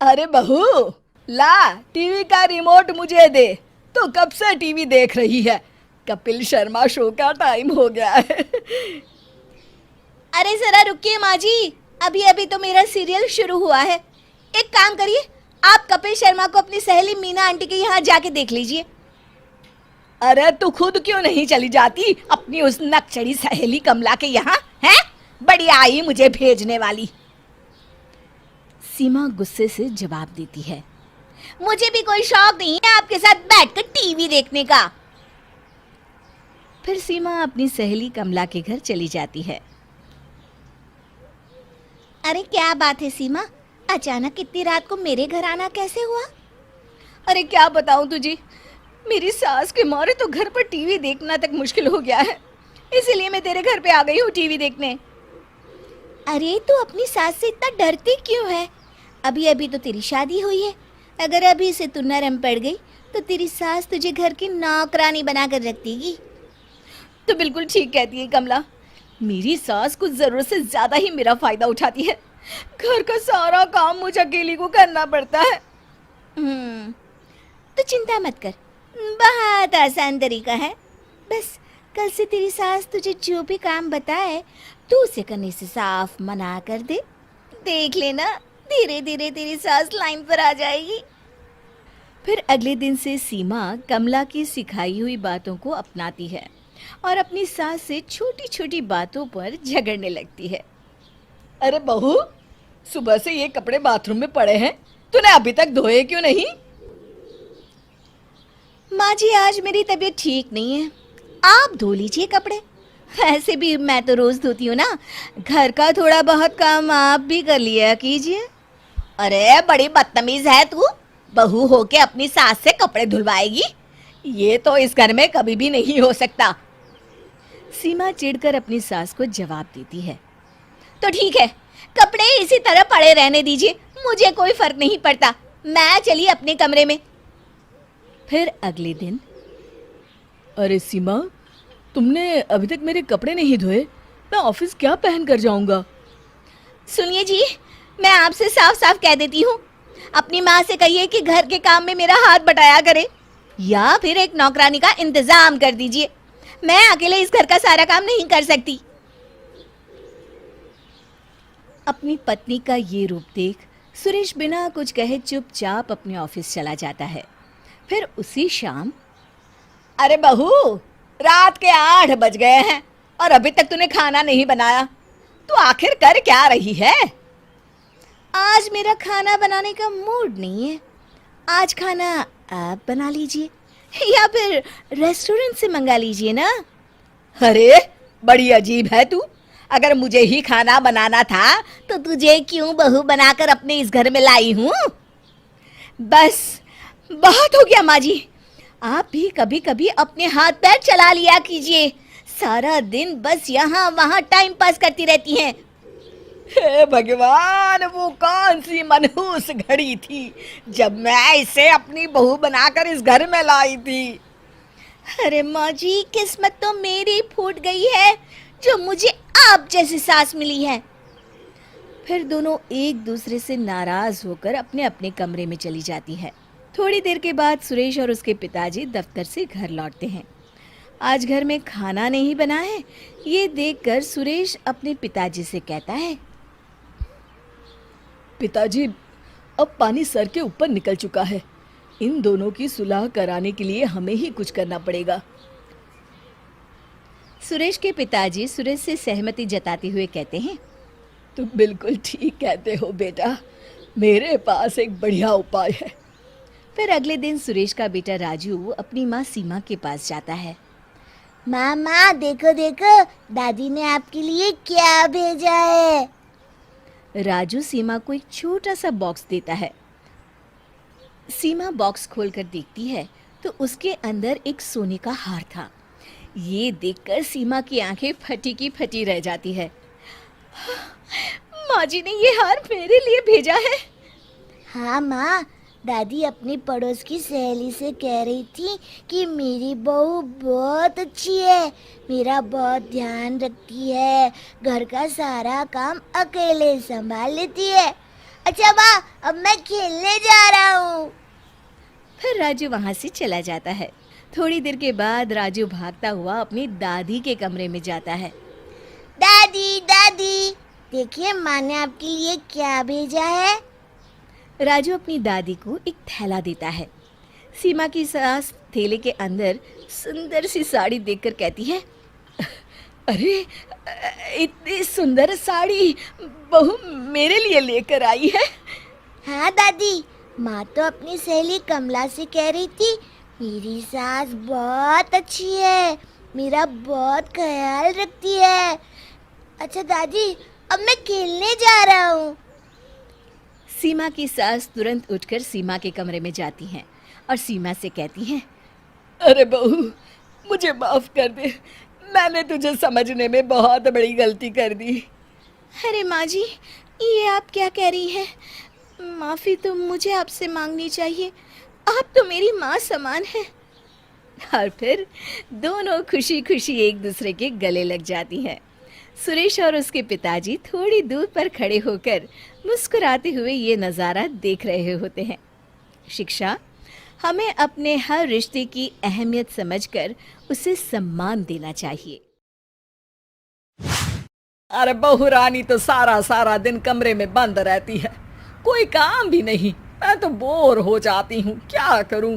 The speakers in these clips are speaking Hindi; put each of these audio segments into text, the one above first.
अरे बहू, ला टीवी का रिमोट मुझे दे। तो कब से टीवी देख रही है? कपिल शर्मा शो का टाइम हो गया है। अरे जरा रुकिए माँ जी, अभी अभी तो मेरा सीरियल शुरू हुआ है। एक काम करिए, आप कपिल शर्मा को अपनी सहेली मीना आंटी के यहाँ जाके देख लीजिए। अरे तू खुद क्यों नहीं चली जाती अपनी उस नकचड़ी सहेली कमला के यहाँ? है बड़ी आई मुझे भेजने वाली। सीमा गुस्से से जवाब देती है, मुझे भी कोई शौक नहीं है आपके साथ बैठकर टीवी देखने का। फिर सीमा अपनी सहेली कमला के घर चली जाती है। अरे क्या बात है सीमा, अचानक इतनी रात को मेरे घर आना कैसे हुआ? अरे क्या बताऊं तुझे, मेरी सास के मारे तो घर पर टीवी देखना तक मुश्किल हो गया है, इसीलिए मैं तेरे घर पे आ गई हूँ टीवी देखने। अरे तू अपनी सास से इतना डरती क्यों है? अभी अभी तो तेरी शादी हुई है। अगर अभी से तू नरम पड़ गई तो तेरी सास तुझे घर की नौकरानी बनाकर रख देगी। तो बिल्कुल ठीक कहती है कमला, मेरी सास कुछ जरूरत से ज्यादा ही मेरा फायदा उठाती है। घर का सारा काम मुझे अकेली को करना पड़ता है। तो चिंता मत कर, बहुत आसान तरीका है। बस कल से तेरी सास तुझे जो भी काम बताए तू उसे करने से साफ मना कर दे। देख लेना, धीरे धीरे तेरी सास लाइन पर आ जाएगी। फिर अगले दिन से सीमा कमला की सिखाई हुई बातों को अपनाती है और अपनी सास से छोटी छोटी बातों पर झगड़ने लगती है। अरे बहू, सुबह से ये कपड़े बाथरूम में पड़े हैं, तूने अभी तक धोए क्यों नहीं? माँ जी, आज मेरी तबीयत ठीक नहीं है, आप धो लीजिए कपड़े। ऐसे भी मैं तो रोज धोती हूँ ना, घर का थोड़ा बहुत काम आप भी कर लिया कीजिए। अरे बड़ी बदतमीज है तू, बहू होके अपनी सास से कपड़े धुलवाएगी? ये तो इस घर में कभी भी नहीं हो सकता। सीमा चिढ़कर अपनी सास को जवाब देती है। तो ठीक है, कपड़े इसी तरह पड़े रहने दीजिए, मुझे कोई फर्क नहीं पड़ता। मैं चली अपने कमरे में। फिर अगले दिन। अरे सीमा, तुमने अभी तक मेरे कपड़े नहीं धोए, मैं ऑफिस क्या पहन कर जाऊंगा? सुनिए जी, मैं आपसे साफ साफ कह देती हूँ, अपनी माँ से कहिए कि घर के काम में मेरा हाथ बटाया करे, या फिर एक नौकरानी का इंतजाम कर दीजिए। मैं अकेले इस घर का सारा काम नहीं कर सकती। अपनी पत्नी का ये रूप देख सुरेश बिना कुछ कहे चुपचाप अपने ऑफिस चला जाता है। फिर उसी शाम। अरे बहू, रात के 8 बज गए हैं और अभी तक तूने खाना नहीं बनाया, तू आखिर कर क्या रही है? आज मेरा खाना बनाने का मूड नहीं है, आज खाना आप बना लीजिए या फिर रेस्टोरेंट से मंगा लीजिए ना। अरे बड़ी अजीब है तू, अगर मुझे ही खाना बनाना था तो तुझे क्यों बहू बनाकर अपने इस घर में लाई हूँ? बस बहुत हो गया माँ जी, आप भी कभी कभी अपने हाथ पैर चला लिया कीजिए। सारा दिन बस यहाँ वहाँ टाइम पास करती रहती हैं। हे भगवान, वो कौन सी मनहूस घड़ी थी जब मैं इसे अपनी बहू बनाकर इस घर में लाई थी। अरे माँ जी, किस्मत तो मेरी फूट गई है जो मुझे आप जैसी सास मिली है। फिर दोनों एक दूसरे से नाराज होकर अपने अपने कमरे में चली जाती है। थोड़ी देर के बाद सुरेश और उसके पिताजी दफ्तर से घर लौटते हैं। आज घर में खाना नहीं बना है, ये देखकर सुरेश अपने पिताजी से कहता है। पिताजी, अब पानी सर के ऊपर निकल चुका है, इन दोनों की सुलह कराने के लिए हमें ही कुछ करना पड़ेगा। सुरेश के पिताजी सुरेश से सहमति जताते हुए कहते हैं। तुम बिल्कुल ठीक कहते हो बेटा, मेरे पास एक बढ़िया उपाय है। फिर अगले दिन सुरेश का बेटा राजू अपनी माँ सीमा के पास जाता है। मामा देखो देखो, दादी ने आपके लिए क्या भेजा है। राजू सीमा को एक छोटा सा बॉक्स देता है। सीमा बॉक्स खोलकर देखती है तो उसके अंदर एक सोने का हार था। ये देखकर सीमा की आंखें फटी की फटी रह जाती है। माँ जी ने ये हार मेरे लिए भेजा है। हाँ माँ, दादी अपनी पड़ोस की सहेली से कह रही थी कि मेरी बहू बहुत अच्छी है, मेरा बहुत ध्यान रखती है, घर का सारा काम अकेले संभाल लेती है। अच्छा माँ, अब मैं खेलने जा रहा हूँ। फिर राजू वहां से चला जाता है। थोड़ी देर के बाद राजू भागता हुआ अपनी दादी के कमरे में जाता है। दादी दादी, देखिए माँ ने आपके लिए क्या भेजा है। राजू अपनी दादी को एक थैला देता है। सीमा की सास थैले के अंदर सुंदर सी साड़ी देखकर कहती है, अरे इतनी सुंदर साड़ी बहू मेरे लिए लेकर आई है। हाँ दादी, माँ तो अपनी सहेली कमला से कह रही थी मेरी सास बहुत अच्छी है, मेरा बहुत ख्याल रखती है। अच्छा दादी, अब मैं खेलने जा रहा हूँ। सीमा की सास तुरंत उठकर सीमा के कमरे में जाती हैं और सीमा से कहती हैं, अरे बहू मुझे माफ कर दे, मैंने तुझे समझने में बहुत बड़ी गलती कर दी। अरे माँ जी, ये आप क्या कह रही हैं? माफ़ी तो मुझे आपसे मांगनी चाहिए, आप तो मेरी माँ समान हैं। और फिर दोनों खुशी खुशी एक दूसरे के गले लग जाती हैं। सुरेश और उसके पिताजी थोड़ी दूर पर खड़े होकर मुस्कुराते हुए ये नज़ारा देख रहे होते हैं। शिक्षा, हमें अपने हर रिश्ते की अहमियत समझकर उसे सम्मान देना चाहिए। अरे बहू रानी तो सारा सारा दिन कमरे में बंद रहती है, कोई काम भी नहीं। मैं तो बोर हो जाती हूँ, क्या करूँ।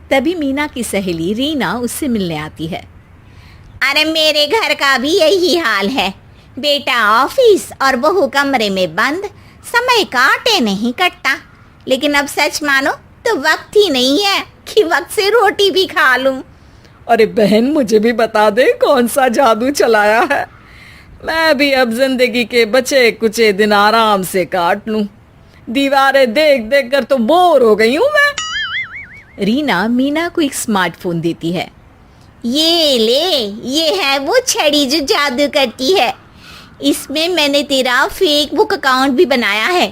तभी मीना की सहेली रीना उससे मिलने आती है। अरे मेरे घर का भी यही हाल है, बेटा ऑफिस और बहू कमरे में बंद, समय काटे नहीं कटता। लेकिन अब सच मानो तो वक्त ही नहीं है कि वक्त से रोटी भी खा लूं। अरे बहन, मुझे भी बता दे कौन सा जादू चलाया है, मैं भी अब जिंदगी के बचे कुचे दिन आराम से काट लूं। दीवारें देख देख कर तो बोर हो गई हूँ मैं। रीना मीना को एक स्मार्टफोन देती है। ये ले, ये है वो छड़ी जो जादू करती है। इसमें मैंने तेरा फेसबुक अकाउंट भी बनाया है,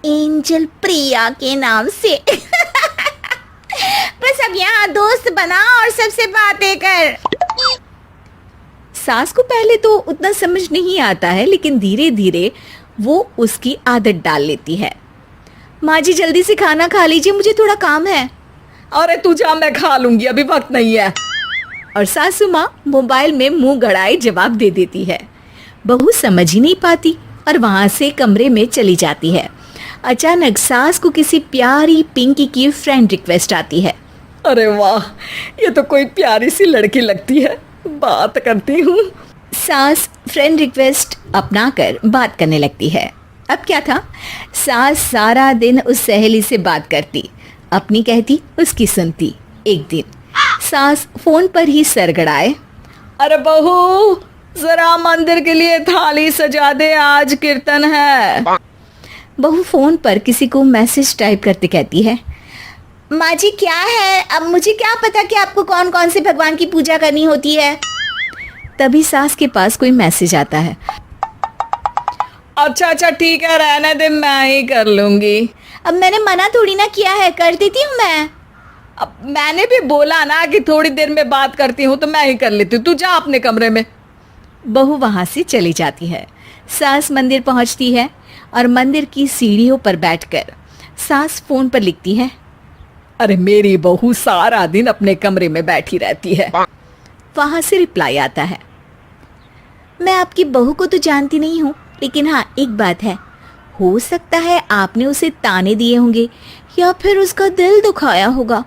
एंजल प्रिया के नाम से। बस अब यहाँ दोस्त बना और सबसे बातें कर। सास को पहले तो उतना समझ नहीं आता है, लेकिन धीरे धीरे वो उसकी आदत डाल लेती है। माँ जी जल्दी से खाना खा लीजिए, मुझे थोड़ा काम है। अरे तू जा, मैं खा लूंगी, अभी वक्त नहीं है। और सासू माँ मोबाइल में मुंह गड़ाए जवाब दे देती है। बहू समझ ही नहीं पाती और वहां से कमरे में चली जाती है। अचानक सास को किसी प्यारी पिंकी की फ्रेंड रिक्वेस्ट आती है। अरे वाह, ये तो कोई प्यारी सी लड़की लगती है, बात करती हूँ। सास फ्रेंड रिक्वेस्ट अपनाकर बात करने लगती है। अब क्या था, सास सारा दिन उस सहेली से बात करती, अपनी कहती उसकी सुनती। एक दिन सास फोन पर ही सरगड़ाए, अरे बहू जरा मंदिर के लिए थाली सजा दे, आज कीर्तन है। बहू फोन पर किसी को मैसेज टाइप करते कहती है, माँ जी क्या है, अब मुझे क्या पता कि आपको कौन कौन से भगवान की पूजा करनी होती है। तभी सास के पास कोई मैसेज आता है। अच्छा अच्छा ठीक है, रहने दे, मैं ही कर लूंगी। अब मैंने मना थोड़ी ना किया है, कर देती हूँ मैं। अब मैंने भी बोला ना कि थोड़ी देर में बात करती हूँ, तो मैं ही कर लेती हूँ, तू जा अपने कमरे में। बहू वहां से चली जाती है। सास मंदिर पहुंचती है और मंदिर की सीढ़ियों पर बैठकर सास फोन पर लिखती है, अरे मेरी बहू सारा दिन अपने कमरे में बैठी रहती है। वहां से रिप्लाई आता है, मैं आपकी बहू को तो जानती नहीं हूँ, लेकिन हाँ एक बात है, हो सकता है आपने उसे ताने दिए होंगे या फिर उसका दिल दुखाया होगा।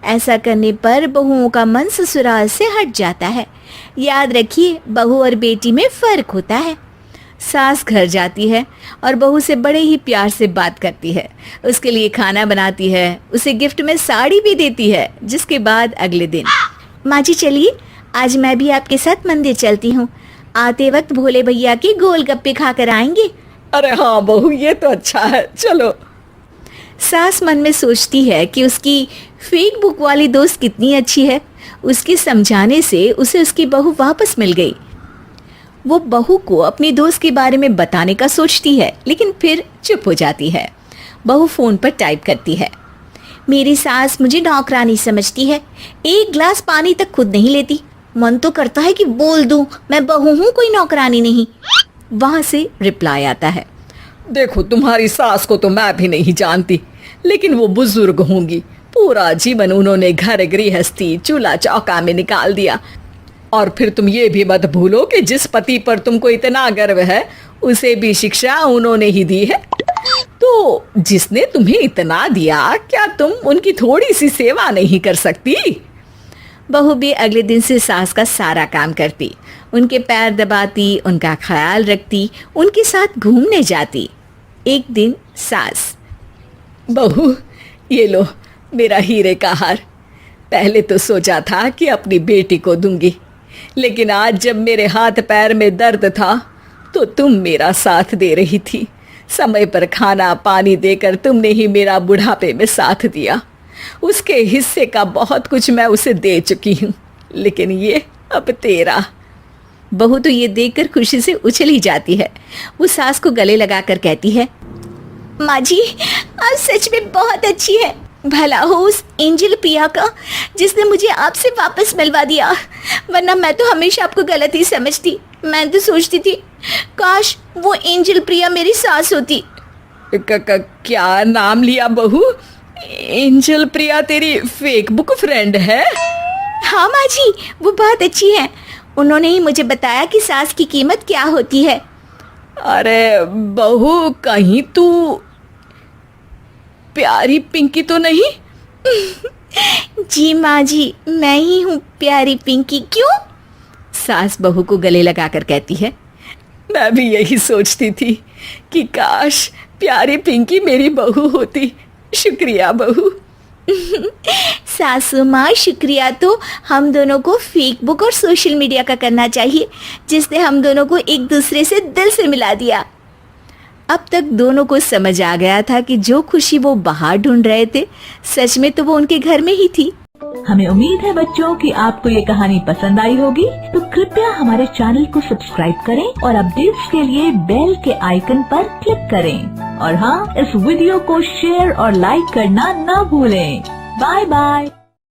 ऐसा करने पर बहुओं का मन ससुराल से हट जाता है। याद रखिए, बहू और बेटी में फर्क होता है। सास घर जाती है और बहू से बड़े ही प्यार से बात करती है, उसके लिए खाना बनाती है, उसे गिफ्ट में साड़ी भी देती है। जिसके बाद अगले दिन, माँ जी चलिए आज मैं भी आपके साथ मंदिर चलती हूँ, आते वक्त भोले भैया के गोलगप्पे खाकर आएंगे। अरे हाँ बहू, ये तो अच्छा है, चलो। सास मन में सोचती है कि उसकी फेक बुक वाली दोस्त कितनी अच्छी है। उसके समझाने से उसे उसकी बहू वापस मिल गई। वो बहू को अपनी दोस्त के बारे में बताने का सोचती है, लेकिन फिर चुप हो जाती है। बहू फोन पर टाइप करती है, मेरी सास मुझे नौकरानी समझती है, एक गिलास पानी तक खुद नहीं लेती। मन तो करता है कि बोल दूं, मैं बहू हूँ, कोई नौकरानी नहीं। वहां से रिप्लाई आता है, देखो, तुम्हारी सास को तो मैं भी नहीं जानती, लेकिन वो बुजुर्ग होंगी। पूरा जीवन उन्होंने घर गृहस्थी चूल्हा चौका में निकाल दिया। और फिर तुम ये भी मत भूलो कि जिस पति पर तुमको इतना गर्व है, उसे भी शिक्षा उन्होंने ही दी है। तो जिसने तुम्हें इतना दिया, क्या तुम उनकी थोड़ी सी सेवा नहीं कर सकती? बहू भी अगले दिन से सास का सारा काम करती, उनके पैर दबाती, उनका ख्याल रखती, उनके साथ घूमने जाती। एक दिन सास, बहू, ये लो मेरा हीरे का हार। पहले तो सोचा था कि अपनी बेटी को दूंगी, लेकिन आज जब मेरे हाथ पैर में दर्द था तो तुम मेरा साथ दे रही थी। समय पर खाना पानी देकर तुमने ही मेरा बुढ़ापे में साथ दिया। उसके हिस्से का बहुत कुछ मैं उसे दे चुकी हूँ, लेकिन ये अब तेरा। बहू तो ये देखकर खुशी से उछल ही जाती है। वो सास को गले लगाकर कहती है, माँ जी, आप सच में बहुत अच्छी है। भला हो उस एंजल प्रिया का जिसने मुझे आपसे वापस मिलवा दिया, वरना मैं तो हमेशा आपको गलत ही समझती। मैं तो सोचती थी काश वो एंजल प्रिया मेरी सास होती। क्या नाम लिया बहू? एंजल प्रिया तेरी फेसबुक फ्रेंड है? हाँ माँ जी, वो बहुत अच्छी है। उन्होंने ही मुझे बताया कि सास की कीमत क्या होती है। अरे बहू, कहीं तू प्यारी पिंकी तो नहीं? जी माँ जी, मैं ही हूँ प्यारी पिंकी। क्यों? सास बहू को गले लगाकर कहती है, मैं भी यही सोचती थी कि काश प्यारी पिंकी मेरी बहू होती। शुक्रिया बहू। सासू माँ, शुक्रिया तो हम दोनों को फेसबुक और सोशल मीडिया का करना चाहिए, जिसने हम दोनों को एक दूसरे से दिल से मिला दिया। अब तक दोनों को समझ आ गया था कि जो खुशी वो बाहर ढूंढ रहे थे, सच में तो वो उनके घर में ही थी। हमें उम्मीद है बच्चों कि आपको ये कहानी पसंद आई होगी। तो कृपया हमारे चैनल को सब्सक्राइब करें और अपडेट्स के लिए बेल के आइकन पर क्लिक करें। और हाँ, इस वीडियो को शेयर और लाइक करना ना भूलें। Bye bye.